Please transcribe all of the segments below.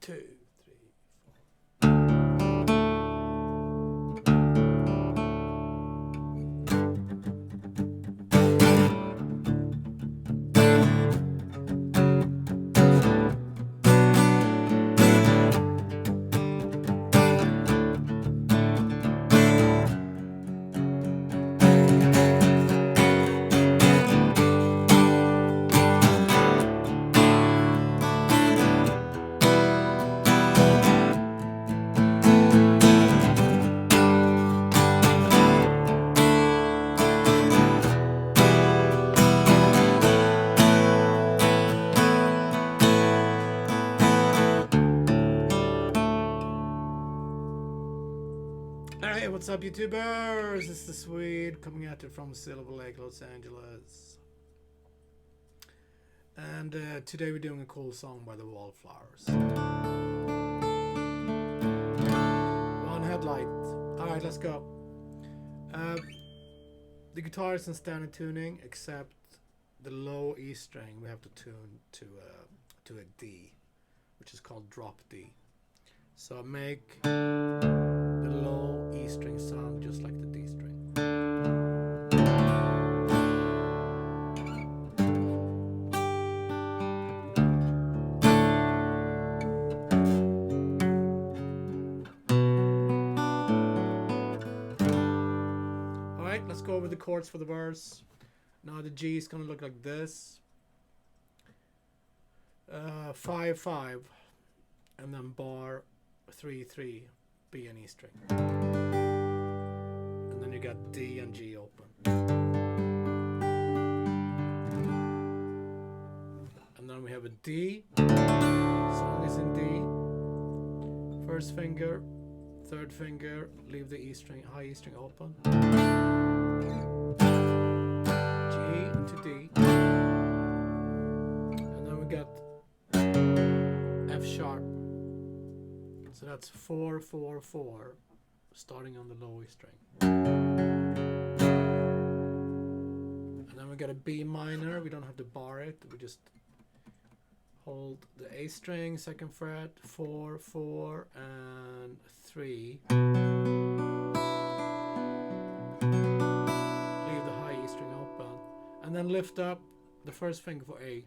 2, 3. Hey, what's up, YouTubers? This is Swede coming at you from Silver Lake, Los Angeles. And today we're doing a cool song by the Wallflowers. One headlight. Alright, let's go. The guitar is in standard tuning, except the low E string we have to tune to a D, which is called drop D. So make the low E string sound just like the D string. Alright, let's go over the chords for the verse. Now the G is going to look like this. 5 5 and then bar 3 3, B and E string. And then you got D and G open. And then we have a D. Song is in D. First finger, third finger, leave the E string, high E string open. G into D. And then we got F sharp. So that's 4 4 4, starting on the low E string. And then we got a B minor. We don't have to bar it. We just hold the A string, second fret, 4 4 and 3. Leave the high E string open, and then lift up the first finger for A.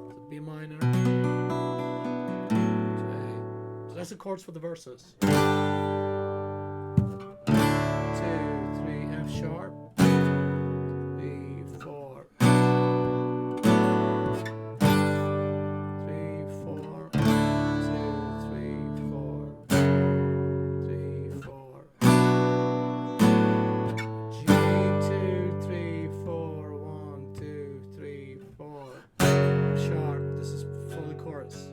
So B minor. That's the chords for the verses. 2 3 F sharp, B 4, 3 4, 2 3 4, 3 4, G 2 3 4, 1 2 3 4, F sharp. This is for the chorus.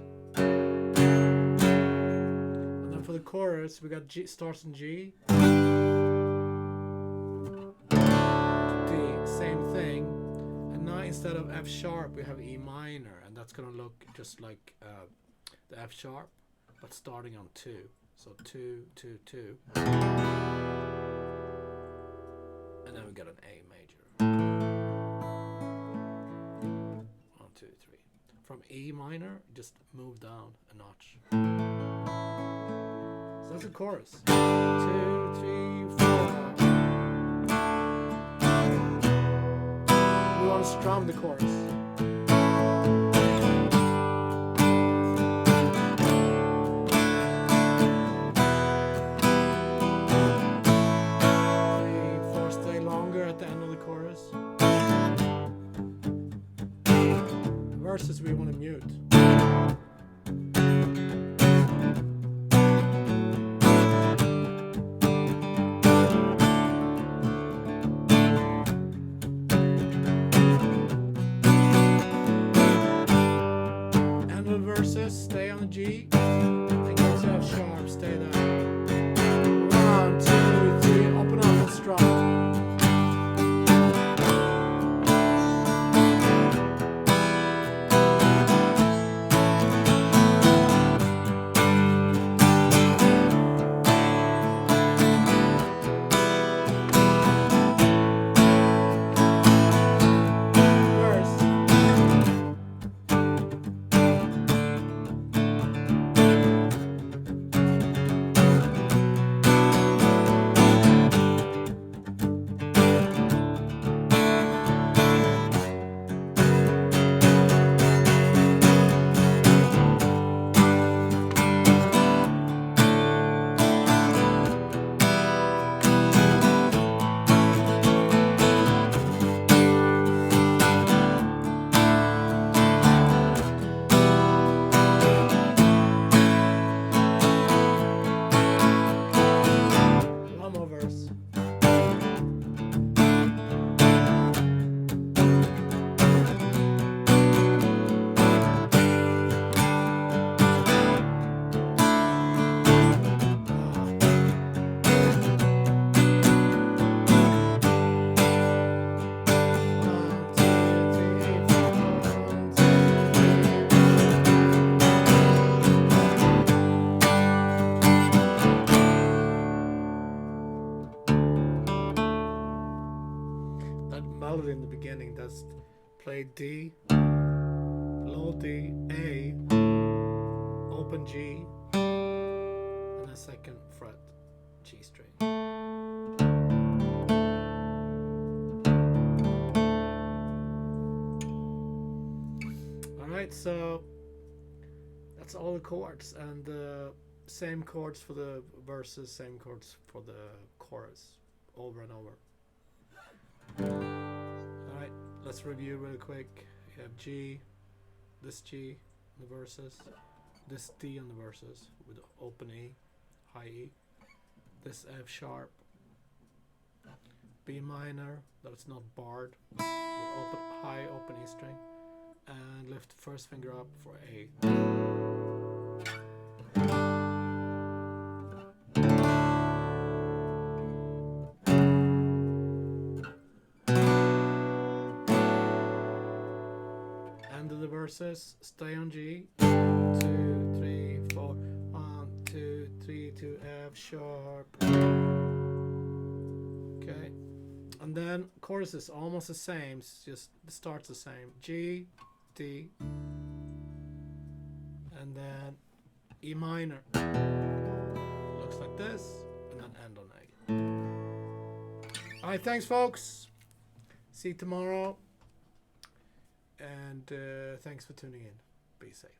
For the chorus, we got G starts in G, D, same thing, and now instead of F sharp we have E minor, and that's gonna look just like the F sharp, but starting on 2. So 2 2 2, and then we got an A major. 1 2 3. From E minor, just move down a notch. That's the chorus. 2 3 4. We want to strum the chorus. 3 4, stay longer at the end of the chorus. The verses we want to mute. Stay on the G and get to F sharp, stay there. 1 2 3, open up and strum. Verse. beginning. That's play D, low D, A, open G, and a second fret G string. Alright, so that's all the chords, and the same chords for the verses, same chords for the chorus, over and over. Alright, let's review real quick. You have G, this G in the verses, this D in the verses with open E, high E, this F sharp, B minor, that's not barred, with high open E string, and lift first finger up for A. End of the verses, stay on G, 2, 3, 4, 1, 2, 3 to F sharp. Okay, and then chorus is almost the same, it's just the start's the same. G, D, and then E minor. Looks like this, and then end on A. Alright, thanks folks. See you tomorrow. And thanks for tuning in. Be safe.